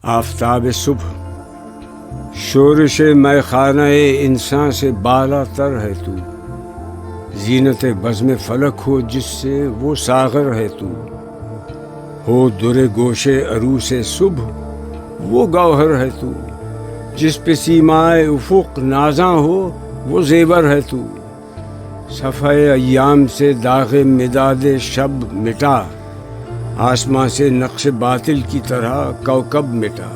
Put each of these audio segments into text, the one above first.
آفتاب صبح شورش میں خانہ انسان سے بالا تر ہے تو، زینت بزم فلک ہو جس سے وہ ساغر ہے تو، ہو در گوشے عروس صبح وہ گوہر ہے تو، جس پہ سیمائے افق نازاں ہو وہ زیور ہے تو، صفحۂ ایام سے داغ مداد شب مٹا، آسماں سے نقش باطل کی طرح کوکب مٹا،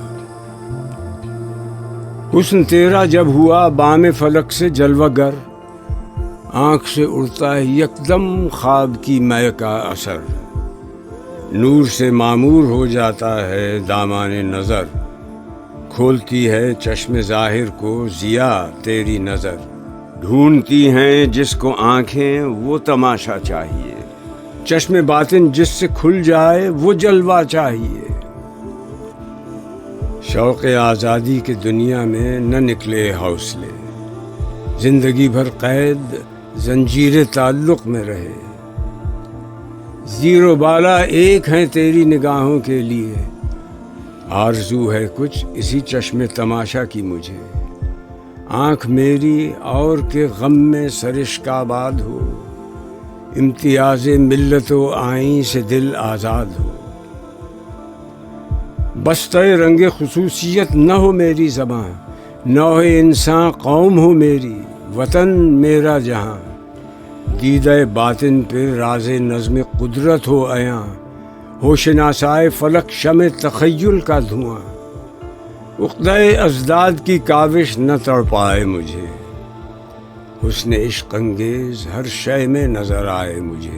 حسن تیرا جب ہوا بام فلک سے جلوہ گر، آنکھ سے اڑتا ہے یکدم خواب کی مے کا اثر، نور سے معمور ہو جاتا ہے دامان نظر، کھولتی ہے چشم ظاہر کو ضیا تیری نظر، ڈھونڈتی ہیں جس کو آنکھیں وہ تماشا چاہیے، چشم باطن جس سے کھل جائے وہ جلوہ چاہیے، شوق آزادی کے دنیا میں نہ نکلے حوصلے، زندگی بھر قید زنجیر تعلق میں رہے، زیر و بالا ایک ہیں تیری نگاہوں کے لیے، آرزو ہے کچھ اسی چشم تماشا کی مجھے، آنکھ میری اور کے غم میں سرشک آباد ہو، امتیاز ملت و آئین سے دل آزاد ہو، بستہ رنگ خصوصیت نہ ہو میری زباں، نوع انسان قوم ہو میری، وطن میرا جہاں، دیدہ باطن پہ راز نظم قدرت ہو عیاں، ہو شناسائے فلک شمع تخیل کا دھواں، عقدہ ازداد کی کاوش نہ تڑپائے مجھے، حسن عشق انگیز ہر شے میں نظر آئے مجھے۔